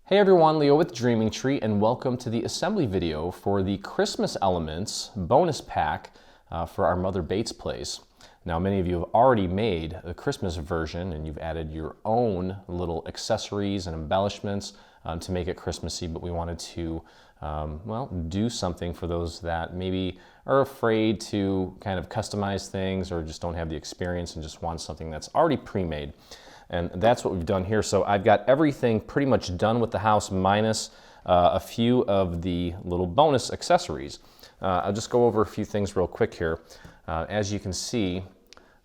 Hey everyone, Leo with Dreaming Tree, and welcome to the assembly video for the Christmas Elements bonus pack for our Mother Bates place. Now, many of you have already made the Christmas version and you've added your own little accessories and embellishments to make it Christmassy, but we wanted to, do something for those that maybe are afraid to kind of customize things or just don't have the experience and just want something that's already pre-made. And that's what we've done here. So I've got everything pretty much done with the house minus a few of the little bonus accessories. I'll just go over a few things real quick here. As you can see,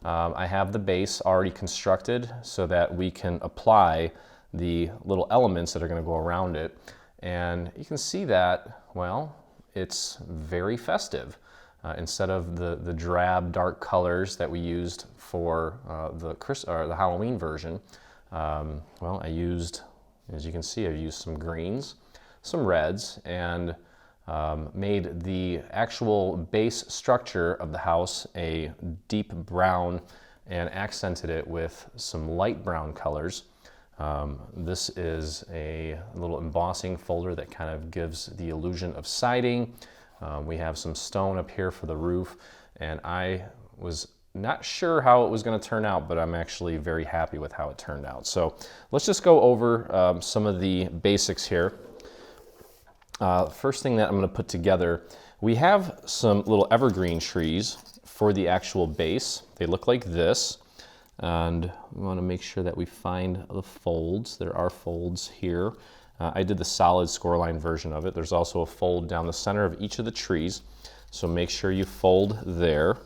I have the base already constructed so that we can apply the little elements that are going to go around it. And you can see that, well, it's very festive. Instead of the drab, dark colors that we used for the Halloween version, I used, as you can see, I've used some greens, some reds, and made the actual base structure of the house a deep brown and accented it with some light brown colors. This is a little embossing folder that kind of gives the illusion of siding. We have some stone up here for the roof, and I was not sure how it was going to turn out, but I'm actually very happy with how it turned out. So let's just go over some of the basics here. First thing that I'm going to put together, we have some little evergreen trees for the actual base. They look like this, and we want to make sure that we find the folds. There are folds here. I did the solid scoreline version of it. There's also a fold down the center of each of the trees, so make sure you fold there.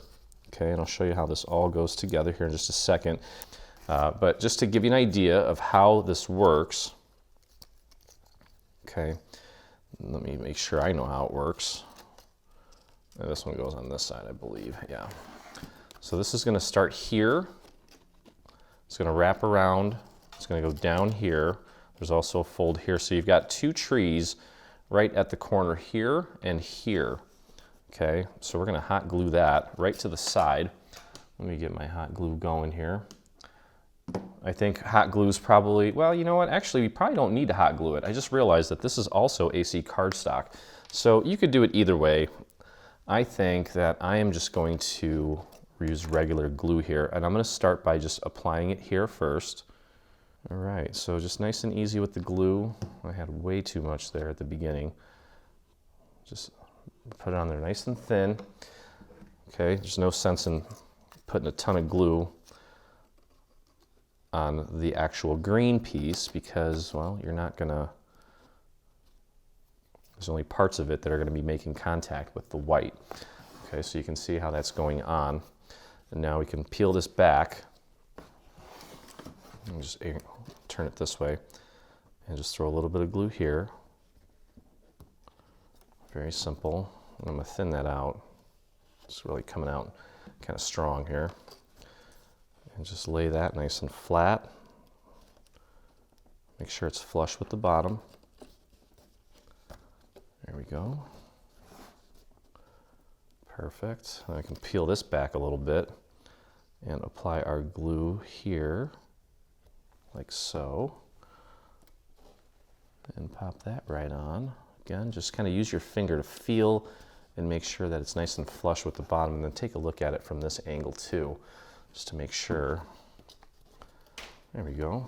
Okay, and I'll show you how this all goes together here in just a second. But just to give you an idea of how this works, okay, let me make sure I know how it works. And this one goes on this side, I believe, yeah. So this is gonna start here. It's gonna wrap around. It's gonna go down here. There's also a fold here. So you've got two trees right at the corner here and here. Okay, so we're gonna hot glue that right to the side. Let me get my hot glue going here. I think hot glue is probably, well, you know what? Actually, we probably don't need to hot glue it. I just realized that this is also AC cardstock. So you could do it either way. I think that I am just going to use regular glue here, and I'm gonna start by just applying it here first. All right, so just nice and easy with the glue. I had way too much there at the beginning. Just put it on there nice and thin. Okay, there's no sense in putting a ton of glue on the actual green piece because, well, you're not gonna, there's only parts of it that are gonna be making contact with the white. Okay, so you can see how that's going on. And now we can peel this back. And just turn it this way and just throw a little bit of glue here. Very simple. And I'm going to thin that out. It's really coming out kind of strong here. And just lay that nice and flat. Make sure it's flush with the bottom. There we go. Perfect. And I can peel this back a little bit and apply our glue here, like so. And pop that right on. Again, just kind of use your finger to feel and make sure that it's nice and flush with the bottom, and then take a look at it from this angle too, just to make sure. There we go.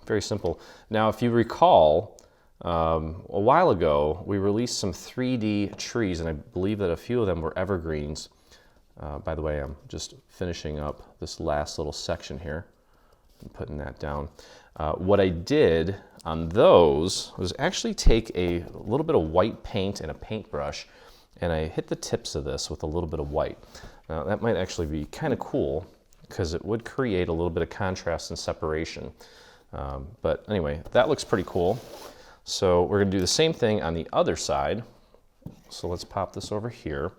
Very simple. Now, if you recall, a while ago, we released some 3D trees, and I believe that a few of them were evergreens. By the way, I'm just finishing up this last little section here and putting that down. What I did on those was actually take a little bit of white paint and a paintbrush, and I hit the tips of this with a little bit of white. Now, that might actually be kind of cool because it would create a little bit of contrast and separation. But anyway, that looks pretty cool. So we're gonna do the same thing on the other side. So let's pop this over here.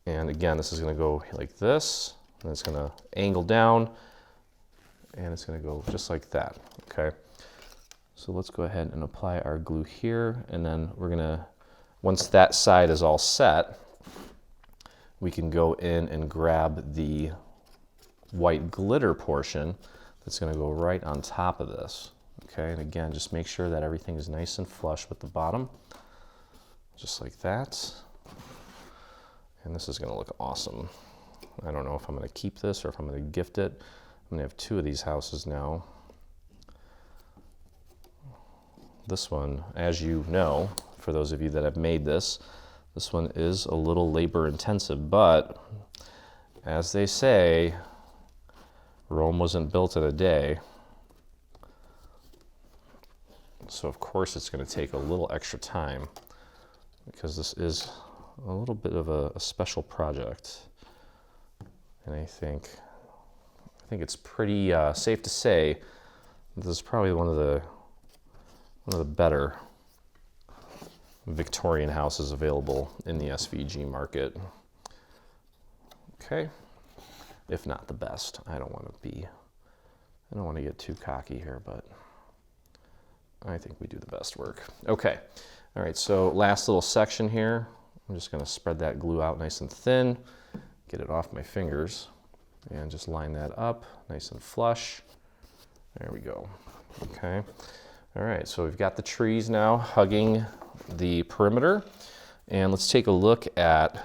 And again, this is gonna go like this, and it's gonna angle down, and it's gonna go just like that, okay? So let's go ahead and apply our glue here, and then we're gonna, once that side is all set, we can go in and grab the white glitter portion that's gonna go right on top of this, Okay, and again, just make sure that everything is nice and flush with the bottom, just like that. And this is gonna look awesome. I don't know if I'm gonna keep this or if I'm gonna gift it. I'm gonna have 2 of these houses now. This one, as you know, for those of you that have made this one is a little labor intensive, but as they say, Rome wasn't built in a day. So of course it's going to take a little extra time because this is a little bit of a special project. And I think it's pretty safe to say this is probably one of the better Victorian houses available in the SVG market. Okay, if not the best. I don't want to get too cocky here, but I think we do the best work. Okay, all right, so last little section here. I'm just going to spread that glue out nice and thin, get it off my fingers, and just line that up nice and flush. There we go. Okay, all right, so we've got the trees now hugging the perimeter, and let's take a look at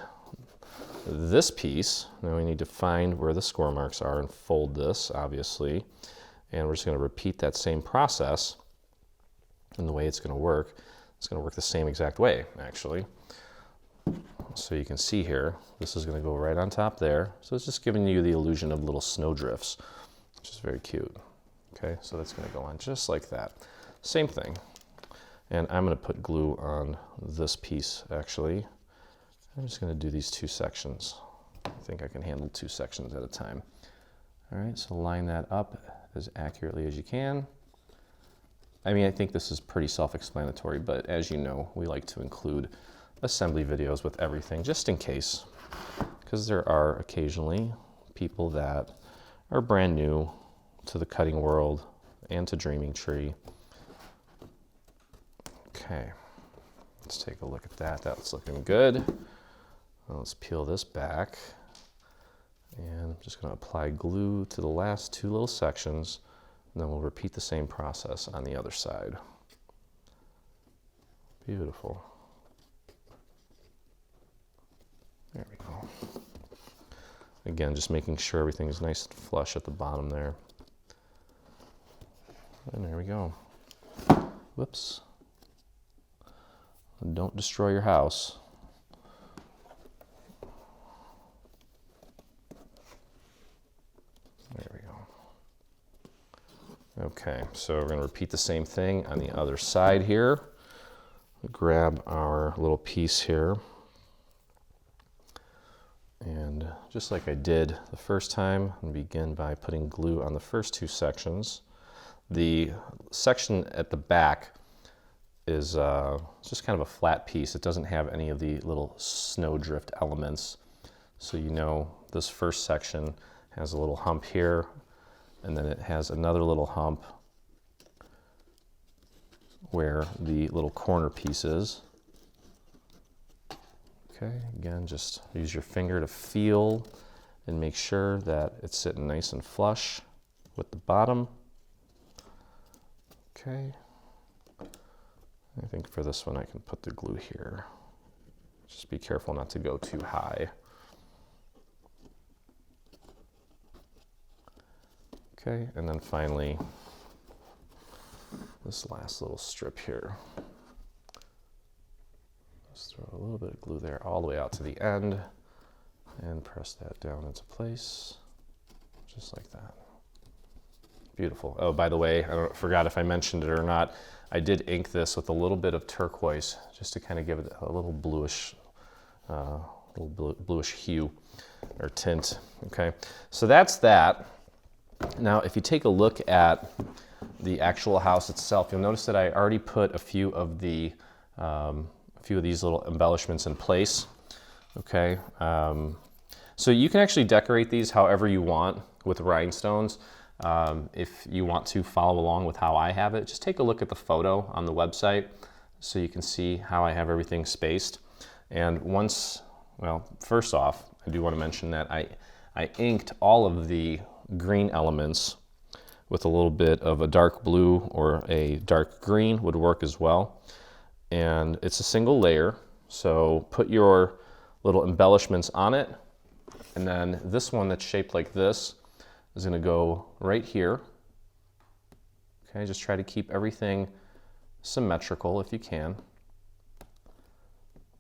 this piece. Now we need to find where the score marks are and fold this, obviously, and we're just going to repeat that same process. And the way it's going to work the same exact way, actually. So you can see here, this is going to go right on top there. So it's just giving you the illusion of little snow drifts, which is very cute. Okay, so that's going to go on just like that. Same thing. And I'm going to put glue on this piece, actually. I'm just going to do these 2 sections. I think I can handle 2 sections at a time. All right, so line that up as accurately as you can. I mean, I think this is pretty self-explanatory, but as you know, we like to include assembly videos with everything, just in case, because there are occasionally people that are brand new to the cutting world and to Dreaming Tree. Okay, let's take a look at that. That's looking good. Well, let's peel this back, and I'm just going to apply glue to the last 2 little sections, and then we'll repeat the same process on the other side. Beautiful. There we go. Again, just making sure everything is nice and flush at the bottom there. And there we go. Whoops. Don't destroy your house. There we go. Okay, so we're going to repeat the same thing on the other side here. Grab our little piece here. And just like I did the first time, I'm going to begin by putting glue on the first 2 sections. The section at the back is just kind of a flat piece. It doesn't have any of the little snowdrift elements. So you know this first section has a little hump here, and then it has another little hump where the little corner piece is. Okay, again, just use your finger to feel and make sure that it's sitting nice and flush with the bottom. Okay. I think for this one I can put the glue here. Just be careful not to go too high. Okay, and then finally, this last little strip here. Just throw a little bit of glue there all the way out to the end and press that down into place, just like that. Beautiful. Oh, by the way, I forgot if I mentioned it or not, I did ink this with a little bit of turquoise just to kind of give it a little bluish hue or tint. Okay, so that's that. Now, if you take a look at the actual house itself, you'll notice that I already put a few of these little embellishments in place. Okay, so you can actually decorate these however you want with rhinestones. If you want to follow along with how I have it, just take a look at the photo on the website so you can see how I have everything spaced. And first off, I do want to mention that I inked all of the green elements with a little bit of a dark blue or a dark green would work as well. And it's a single layer, so put your little embellishments on it. And then this one that's shaped like this is going to go right here. Okay, just try to keep everything symmetrical if you can.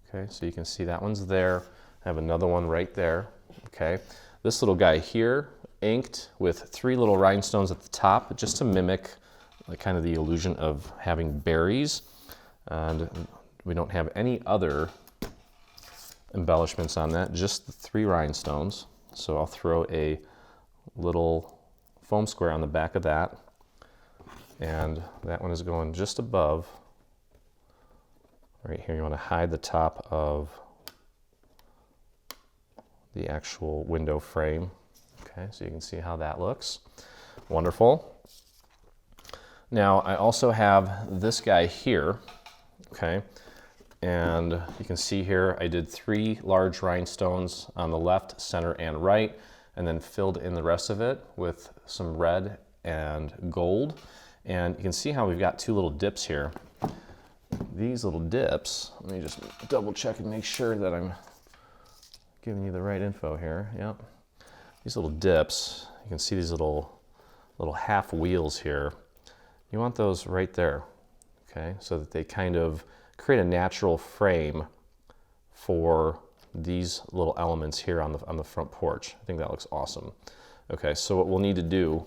Okay, so you can see that one's there. I have another one right there. Okay, this little guy here, inked with 3 little rhinestones at the top, just to mimic like kind of the illusion of having berries. And we don't have any other embellishments on that, just the 3 rhinestones. So I'll throw a little foam square on the back of that. And that one is going just above. Right here, you want to hide the top of the actual window frame. Okay, so you can see how that looks. Wonderful. Now, I also have this guy here, okay? And you can see here, I did 3 large rhinestones on the left, center, and right, and then filled in the rest of it with some red and gold. And you can see how we've got 2 little dips here. These little dips, let me just double check and make sure that I'm giving you the right info here. Yep. These little dips, you can see these little half wheels here. You want those right there, okay? So that they kind of create a natural frame for these little elements here on the front porch. I think that looks awesome. Okay, so what we'll need to do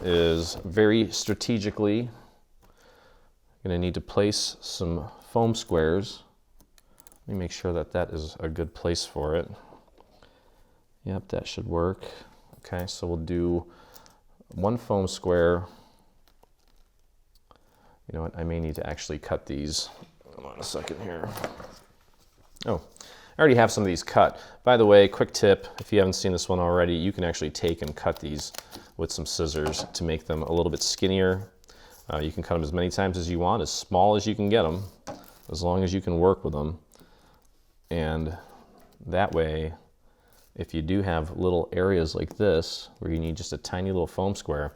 is very strategically, I'm going to need to place some foam squares. Let me make sure that that is a good place for it. Yep, that should work. Okay, so we'll do 1 foam square. You know what, I may need to actually cut these. Hold on a second here. Oh, I already have some of these cut. By the way, quick tip, if you haven't seen this one already, you can actually take and cut these with some scissors to make them a little bit skinnier. You can cut them as many times as you want, as small as you can get them, as long as you can work with them. And that way, if you do have little areas like this, where you need just a tiny little foam square,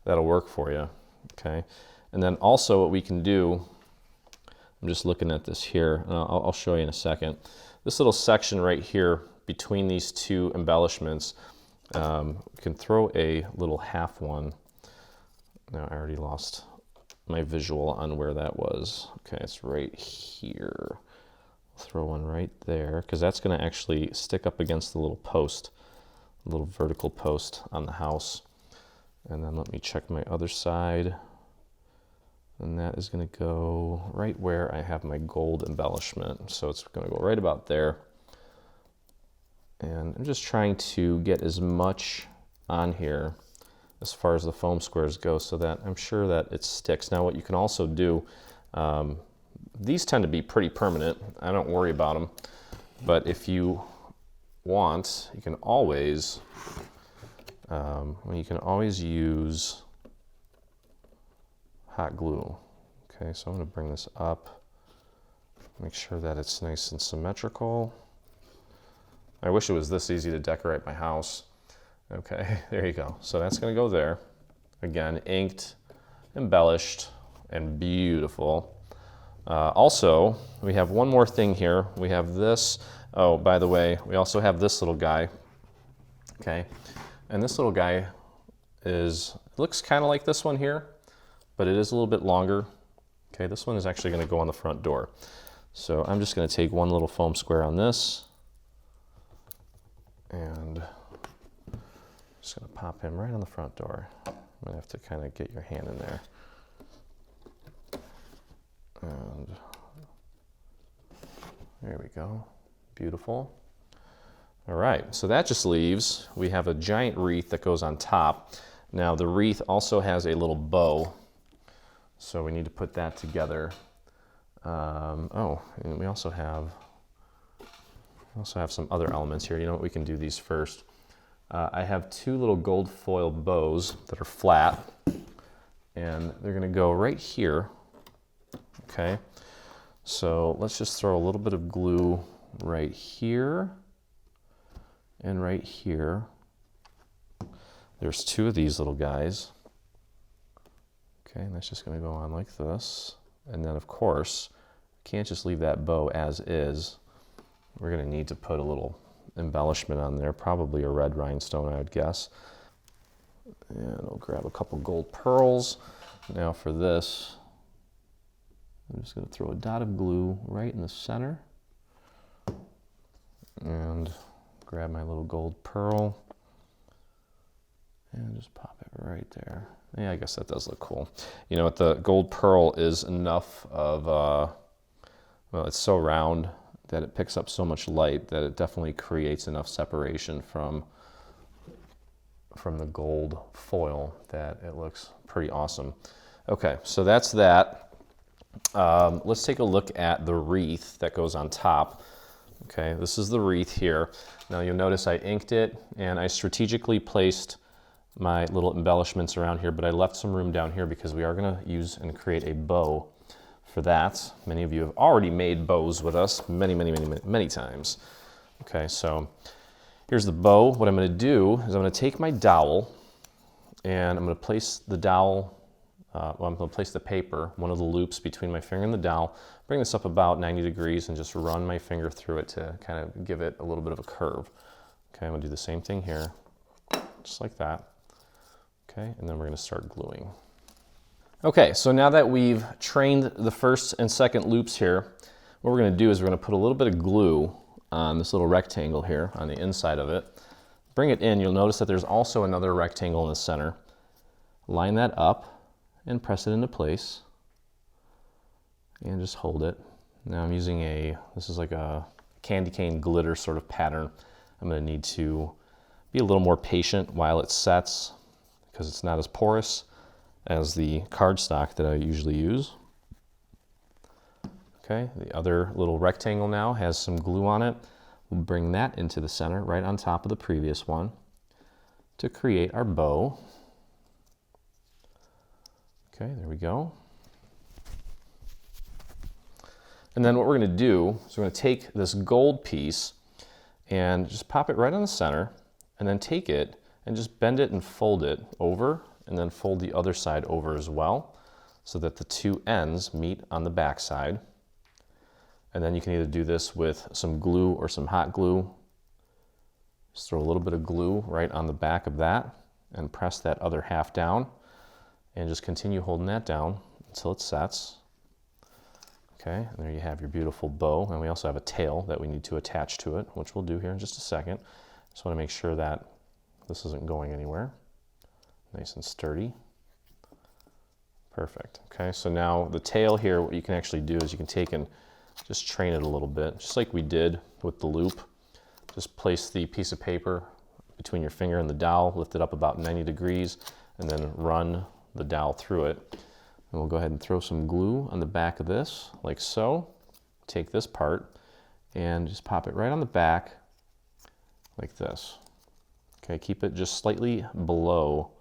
that'll work for you, okay? And then also what we can do, I'm just looking at this here, and I'll show you in a second. This little section right here between these 2 embellishments, we can throw a little half one. Now I already lost my visual on where that was. Okay, it's right here. Throw one right there, because that's going to actually stick up against the little post, a little vertical post on the house. And then let me check my other side. And that is going to go right where I have my gold embellishment. So it's going to go right about there. And I'm just trying to get as much on here as far as the foam squares go, so that I'm sure that it sticks. Now what you can also do, these tend to be pretty permanent. I don't worry about them. But if you want, you can always use hot glue. Okay, so I'm going to bring this up, make sure that it's nice and symmetrical. I wish it was this easy to decorate my house. Okay, there you go. So that's going to go there. Again, inked, embellished, and beautiful. Also, we have one more thing here. We have this. Oh, by the way, we also have this little guy. Okay, and this little guy looks kind of like this one here, but it is a little bit longer. Okay, this one is actually going to go on the front door. So I'm just going to take 1 little foam square on this, and just going to pop him right on the front door. I'm going to have to kind of get your hand in there. And there we go. Beautiful. All right, so that just leaves, we have a giant wreath that goes on top. Now the wreath also has a little bow, so we need to put that together. Oh, and we also have some other elements here. You know what, we can do these first. I have 2 little gold foil bows that are flat, and they're going to go right here. Okay, so let's just throw a little bit of glue right here and right here. There's 2 of these little guys. Okay, and that's just going to go on like this. And then, of course, can't just leave that bow as is. We're going to need to put a little embellishment on there, probably a red rhinestone, I would guess. And I'll grab a couple gold pearls. Now for this, I'm just going to throw a dot of glue right in the center. And grab my little gold pearl. And just pop it right there. Yeah, I guess that does look cool. You know what, the gold pearl is enough of, well, it's so round that it picks up so much light that it definitely creates enough separation from the gold foil that it looks pretty awesome. Okay, so that's that. Let's take a look at the wreath that goes on top. Okay, this is the wreath here. Now you'll notice I inked it and I strategically placed my little embellishments around here, but I left some room down here because we are going to use and create a bow for that. Many of you have already made bows with us many times. Okay, so here's the bow. What I'm going to do is I'm going to take my dowel and I'm going to place the dowel, I'm going to place the paper, one of the loops between my finger and the dowel, bring this up about 90 degrees and just run my finger through it to kind of give it a little bit of a curve. Okay, I'm going to do the same thing here, just like that. Okay, and then we're going to start gluing. Okay, so now that we've trained the first and second loops here, what we're going to do is we're going to put a little bit of glue on this little rectangle here on the inside of it. Bring it in, you'll notice that there's also another rectangle in the center. Line that up and press it into place and just hold it. Now I'm using this is like a candy cane glitter sort of pattern. I'm going to need to be a little more patient while it sets because it's not as porous as the cardstock that I usually use. Okay, the other little rectangle now has some glue on it. We'll bring that into the center right on top of the previous one to create our bow. Okay, there we go. And then what we're going to do is we're going to take this gold piece and just pop it right on the center and then take it and just bend it and fold it over and then fold the other side over as well so that the two ends meet on the back side. And then you can either do this with some glue or some hot glue. Just throw a little bit of glue right on the back of that and press that other half down and just continue holding that down until it sets. Okay, and there you have your beautiful bow. And we also have a tail that we need to attach to it, which we'll do here in just a second. Just want to make sure that this isn't going anywhere. Nice and sturdy. Perfect. Okay, so now the tail here, what you can actually do is you can take and just train it a little bit, just like we did with the loop. Just place the piece of paper between your finger and the dowel, lift it up about 90 degrees, and then run the dowel through it. And we'll go ahead and throw some glue on the back of this, like so. Take this part and just pop it right on the back, like this. Okay, keep it just slightly below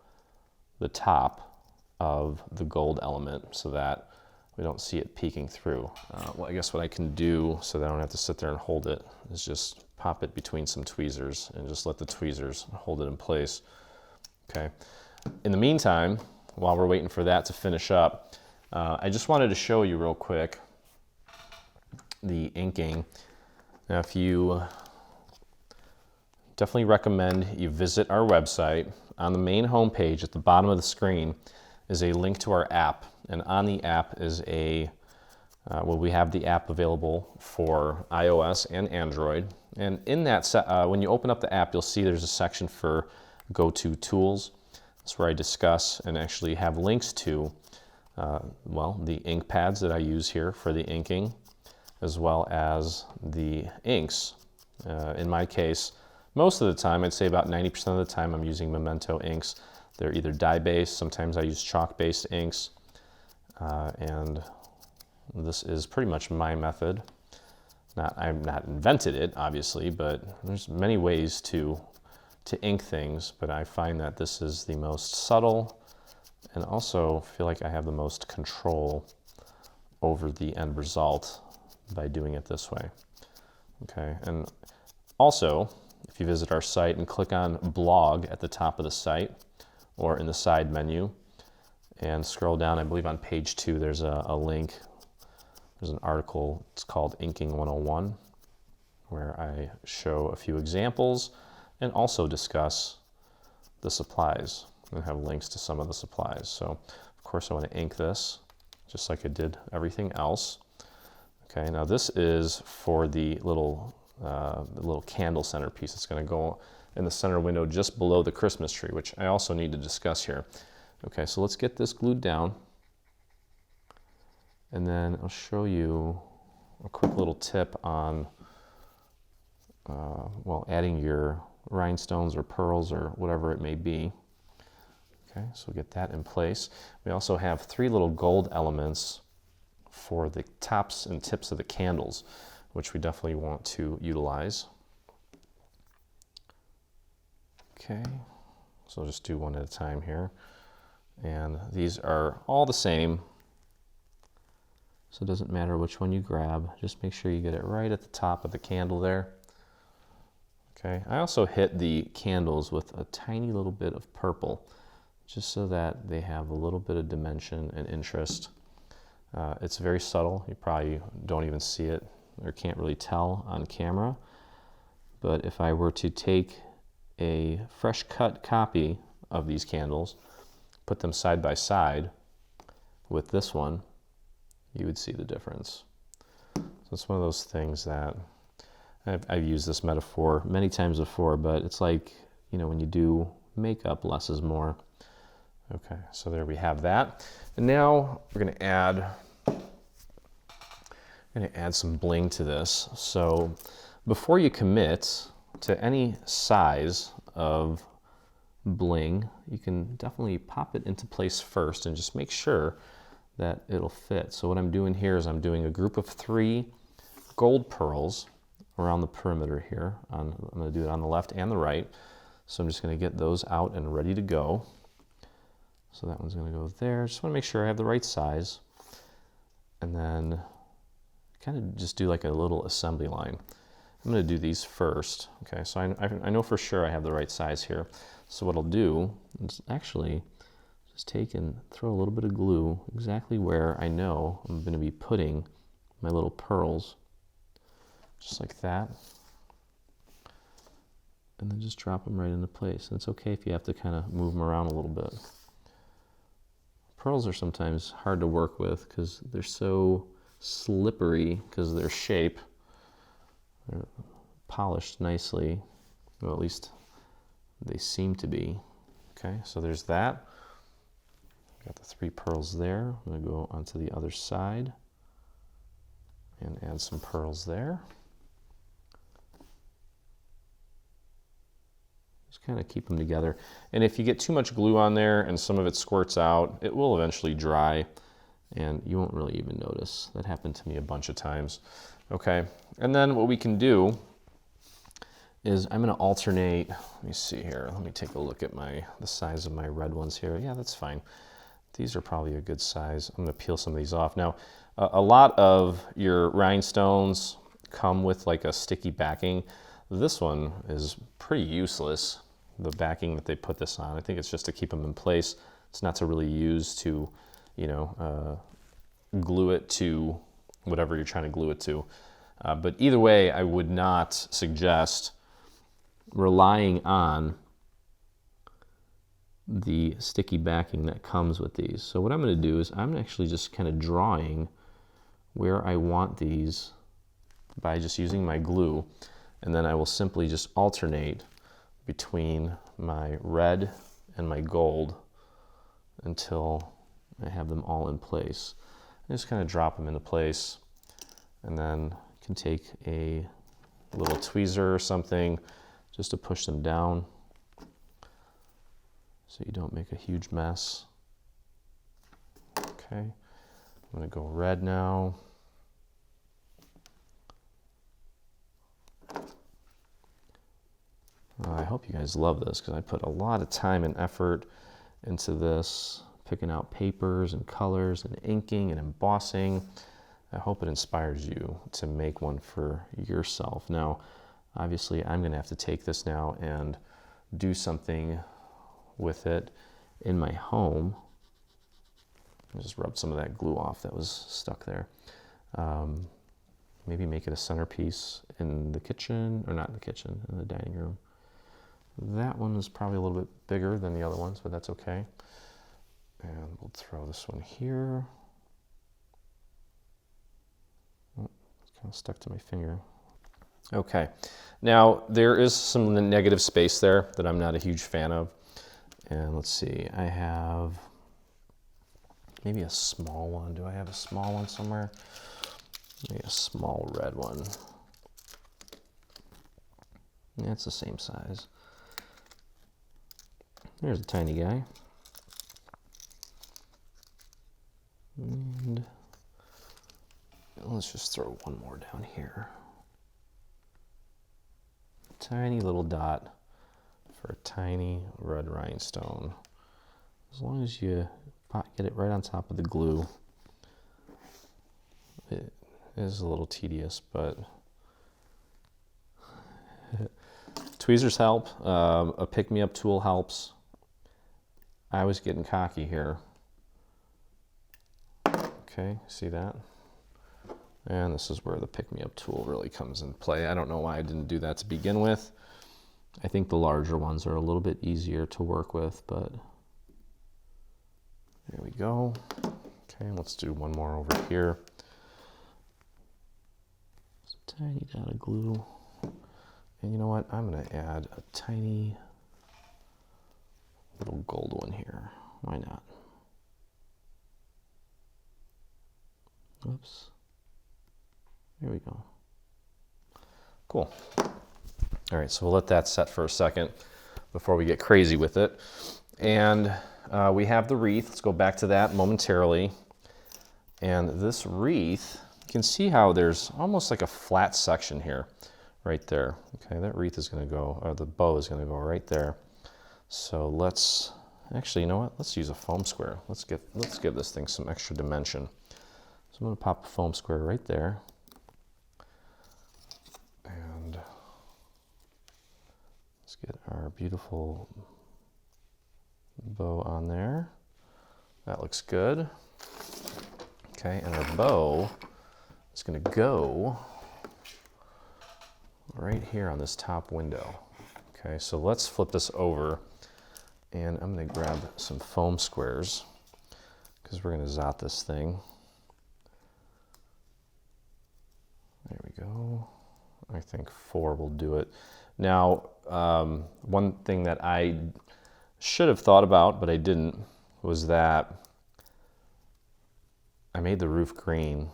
the top of the gold element so that we don't see it peeking through. Well, I guess what I can do so that I don't have to sit there and hold it is just pop it between some tweezers and just let the tweezers hold it in place. Okay. In the meantime, while we're waiting for that to finish up, I just wanted to show you real quick the inking. Now, if you definitely recommend you visit our website. On the main homepage at the bottom of the screen is a link to our app, and on the app is we have the app available for iOS and Android. And in that, when you open up the app, you'll see there's a section for go-to tools. That's where I discuss and actually have links to, the ink pads that I use here for the inking, as well as the inks. In my case, most of the time, I'd say about 90% of the time, I'm using Memento inks. They're either dye-based, sometimes I use chalk-based inks, and this is pretty much my method. I've not invented it, obviously, but there's many ways to ink things, but I find that this is the most subtle and also feel like I have the most control over the end result by doing it this way. Okay, and also, if you visit our site and click on blog at the top of the site or in the side menu, and scroll down. I believe on page 2 there's a link. There's an article, it's called Inking 101, where I show a few examples and also discuss the supplies and have links to some of the supplies. So of course I want to ink this just like I did everything else. Okay, now this is for the little candle centerpiece. It's going to go in the center window just below the Christmas tree, which I also need to discuss here. Okay, so let's get this glued down, and then I'll show you a quick little tip on well, adding your rhinestones or pearls or whatever it may be. Okay, so get that in place. We also have 3 little gold elements for the tops and tips of the candles, which we definitely want to utilize. Okay, so I'll just do one at a time here. And these are all the same, so it doesn't matter which one you grab. Just make sure you get it right at the top of the candle there. Okay, I also hit the candles with a tiny little bit of purple, just so that they have a little bit of dimension and interest. It's very subtle. You probably don't even see it or can't really tell on camera. But if I were to take a fresh cut copy of these candles, put them side by side with this one, you would see the difference. So it's one of those things that I've used this metaphor many times before, but it's like, you know, when you do makeup, less is more. Okay, so there we have that. And now we're going to add some bling to this. So before you commit to any size of bling, you can definitely pop it into place first and just make sure that it'll fit. So what I'm doing here is I'm doing a group of 3 gold pearls around the perimeter here. I'm going to do it on the left and the right. So I'm just going to get those out and ready to go. So that one's going to go there. Just want to make sure I have the right size. And then kind of just do like a little assembly line. I'm going to do these first. Okay, so I know for sure I have the right size here. So what I'll do is actually just take and throw a little bit of glue exactly where I know I'm going to be putting my little pearls. Just like that. And then just drop them right into place. And it's okay if you have to kind of move them around a little bit. Pearls are sometimes hard to work with because they're so slippery because of their shape. They're polished nicely. Well, at least they seem to be. Okay, so there's that. Got the 3 pearls there. I'm going to go onto the other side and add some pearls there. Just kind of keep them together. And if you get too much glue on there and some of it squirts out, it will eventually dry and you won't really even notice. That happened to me a bunch of times. Okay, and then what we can do is I'm going to alternate. Let me see here. Let me take a look at the size of my red ones here. Yeah, that's fine. These are probably a good size. I'm going to peel some of these off. Now, a lot of your rhinestones come with like a sticky backing. This one is pretty useless, the backing that they put this on. I think it's just to keep them in place. It's not to really use to, you know, glue it to whatever you're trying to glue it to. But either way, I would not suggest relying on the sticky backing that comes with these. So what I'm going to do is I'm actually just kind of drawing where I want these by just using my glue. And then I will simply just alternate between my red and my gold until I have them all in place. I just kind of drop them into place, and then I can take a little tweezer or something just to push them down so you don't make a huge mess. Okay, I'm going to go red now. I hope you guys love this because I put a lot of time and effort into this, picking out papers and colors and inking and embossing. I hope it inspires you to make one for yourself. Now, obviously, I'm going to have to take this now and do something with it in my home. I just rubbed some of that glue off that was stuck there. Maybe make it a centerpiece in the kitchen, or not in the kitchen, in the dining room. That one is probably a little bit bigger than the other ones, but that's okay. And we'll throw this one here. Oh, it's kind of stuck to my finger. Okay, now there is some negative space there that I'm not a huge fan of. And let's see, I have maybe a small one. Do I have a small one somewhere? Maybe a small red one. Yeah, it's the same size. There's a tiny guy. And let's just throw one more down here. Tiny little dot for a tiny red rhinestone. As long as you get it right on top of the glue. It is a little tedious, but tweezers help. A pick-me-up tool helps. I was getting cocky here. Okay, see that? And this is where the pick-me-up tool really comes into play. I don't know why I didn't do that to begin with. I think the larger ones are a little bit easier to work with, but there we go. Okay, let's do one more over here. Just a tiny dot of glue. And you know what? I'm going to add a tiny little gold one here. Why not? Oops. There we go. Cool. All right, so we'll let that set for a second before we get crazy with it. And we have the wreath. Let's go back to that momentarily. And this wreath, you can see how there's almost like a flat section here, right there. Okay, that wreath is going to go, or the bow is going to go right there. So let's, actually, you know what? Let's use a foam square. Let's give this thing some extra dimension. So I'm going to pop a foam square right there. And let's get our beautiful bow on there. That looks good. Okay, and our bow is going to go right here on this top window. Okay, so let's flip this over, and I'm going to grab some foam squares because we're going to zot this thing. There we go. I think 4 will do it. Now, one thing that I should have thought about, but I didn't, was that I made the roof green,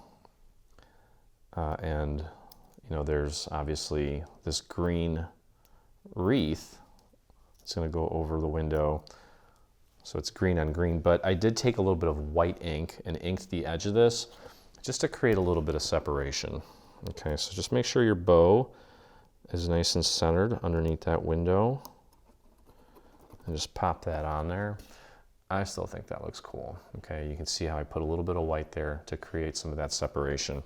and you know, there's obviously this green wreath. It's going to go over the window, so it's green on green. But I did take a little bit of white ink and inked the edge of this just to create a little bit of separation. Okay, so just make sure your bow is nice and centered underneath that window, and just pop that on there. I still think that looks cool. Okay, you can see how I put a little bit of white there to create some of that separation.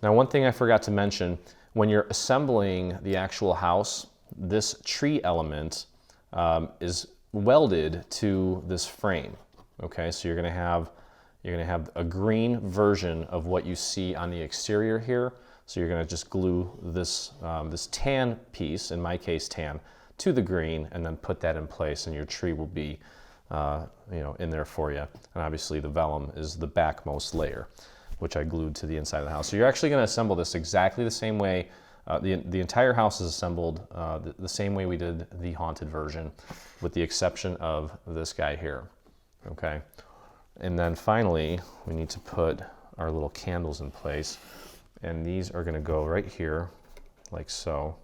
Now, one thing I forgot to mention, when you're assembling the actual house, this tree element is welded to this frame. Okay, so you're gonna have a green version of what you see on the exterior here. So you're going to just glue this, this tan piece, in my case tan, to the green, and then put that in place, and your tree will be in there for you. And obviously the vellum is the backmost layer, which I glued to the inside of the house. So you're actually going to assemble this exactly the same way. The entire house is assembled the same way we did the haunted version, with the exception of this guy here. Okay, and then finally we need to put our little candles in place. And these are going to go right here, like so.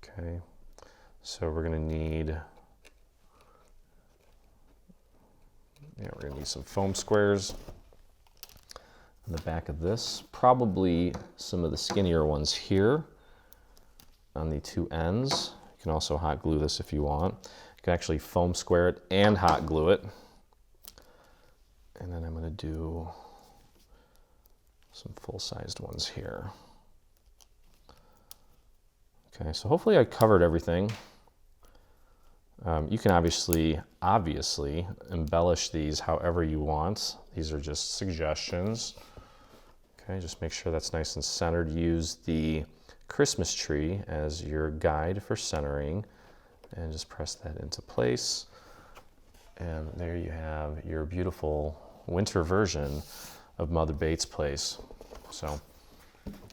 Okay, so we're going to need, we're going to need some foam squares on the back of this. Probably some of the skinnier ones here on the two ends. You can also hot glue this if you want. You can actually foam square it and hot glue it. And then I'm going to do some full-sized ones here. Okay, so hopefully I covered everything. You can obviously embellish these however you want. These are just suggestions. Okay, just make sure that's nice and centered. Use the Christmas tree as your guide for centering and just press that into place. And there you have your beautiful winter version of Mother Bates' place. So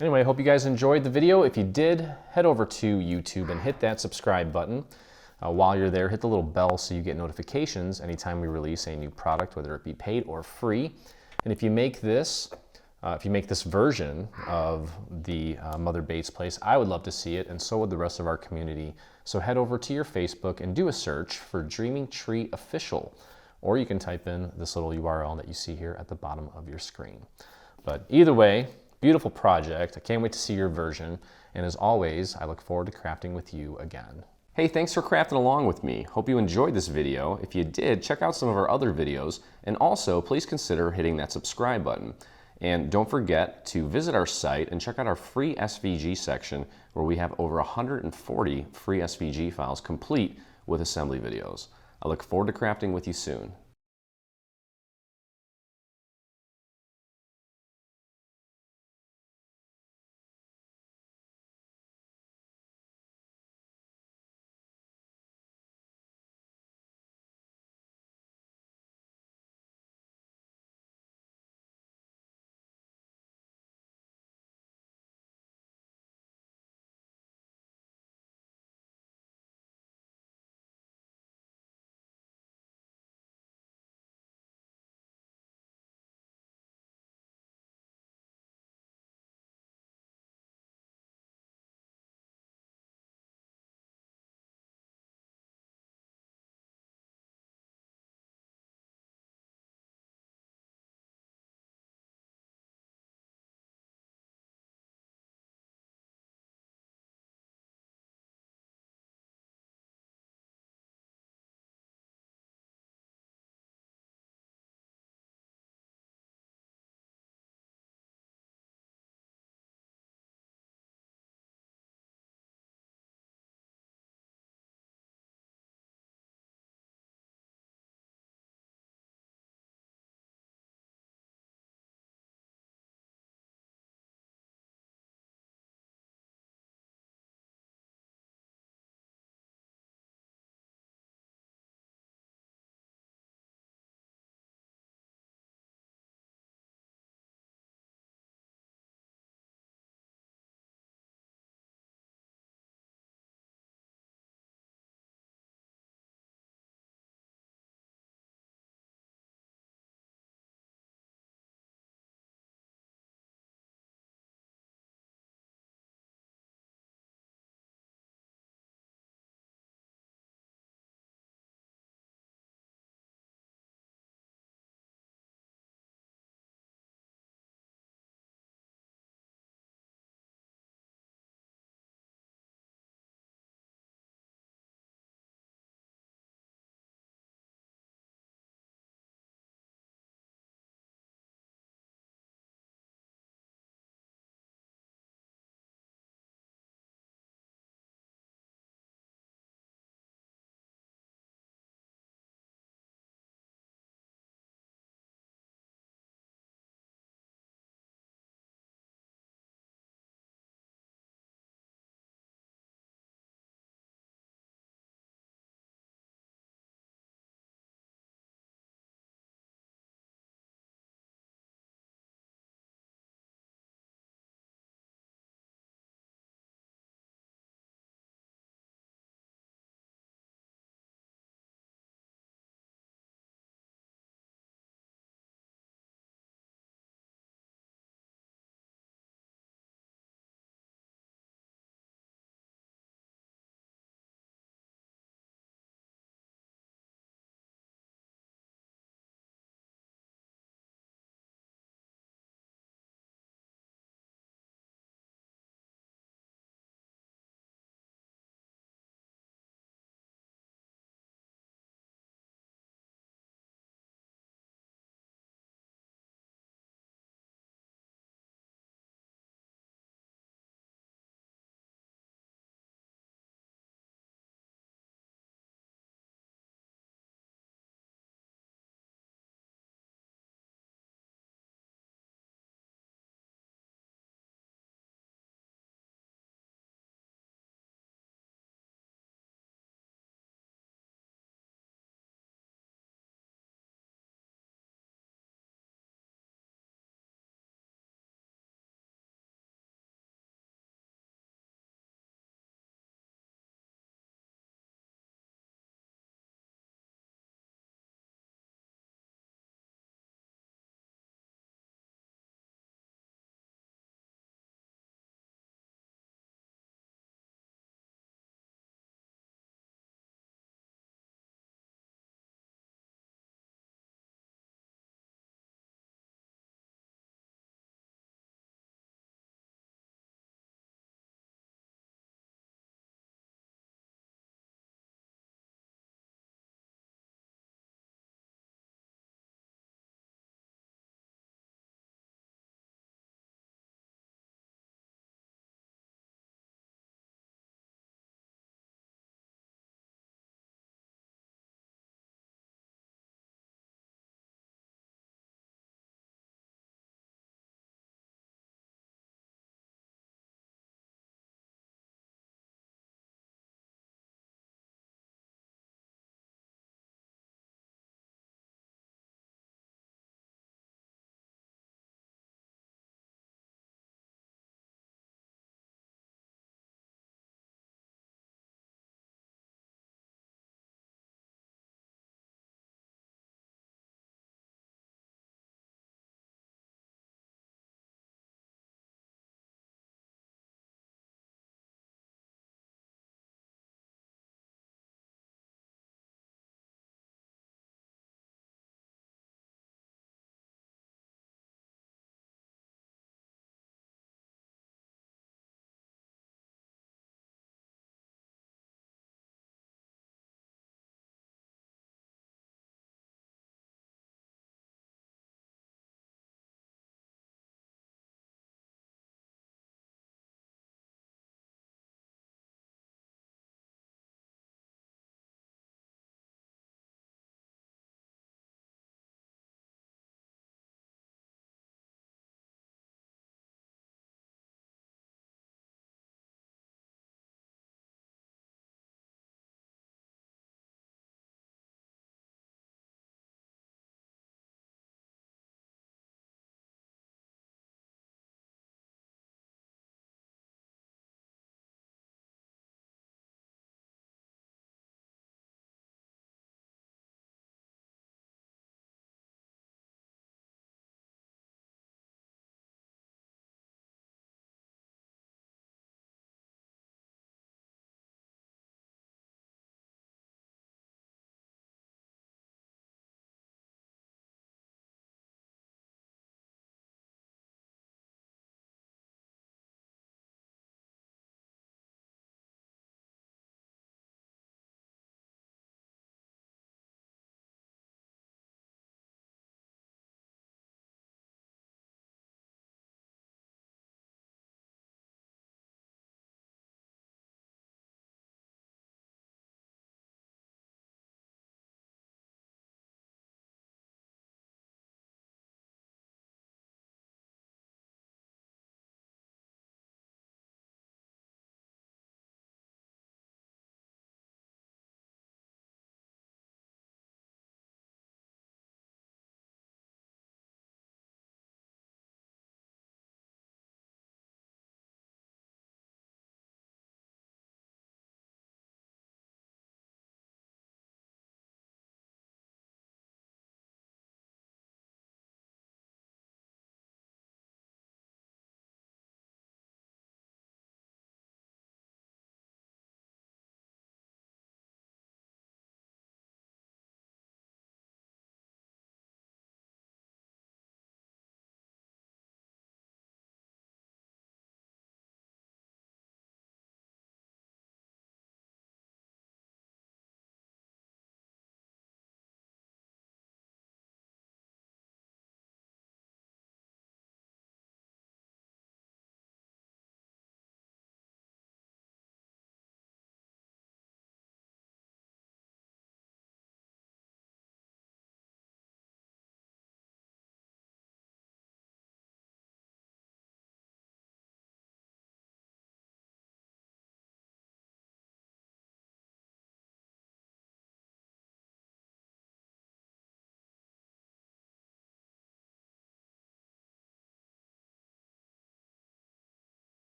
anyway, I hope you guys enjoyed the video. If you did, head over to YouTube and hit that subscribe button. While you're there, hit the little bell so you get notifications anytime we release a new product, whether it be paid or free. And if you make this version of the Mother Bates place, I would love to see it, and so would the rest of our community. So head over to your Facebook and do a search for Dreaming Tree Official, or you can type in this little URL that you see here at the bottom of your screen. But either way, beautiful project. I can't wait to see your version. And as always, I look forward to crafting with you again. Hey, thanks for crafting along with me. Hope you enjoyed this video. If you did, check out some of our other videos, and also please consider hitting that subscribe button. And don't forget to visit our site and check out our free SVG section, where we have over 140 free SVG files complete with assembly videos. I look forward to crafting with you soon.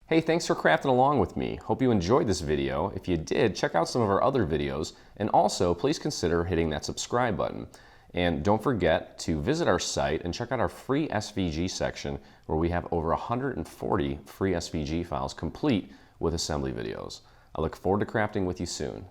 Hey, thanks for crafting along with me. Hope you enjoyed this video. If you did, check out some of our other videos, and also please consider hitting that subscribe button. And don't forget to visit our site and check out our free SVG section where we have over 140 free SVG files complete with assembly videos. I look forward to crafting with you soon.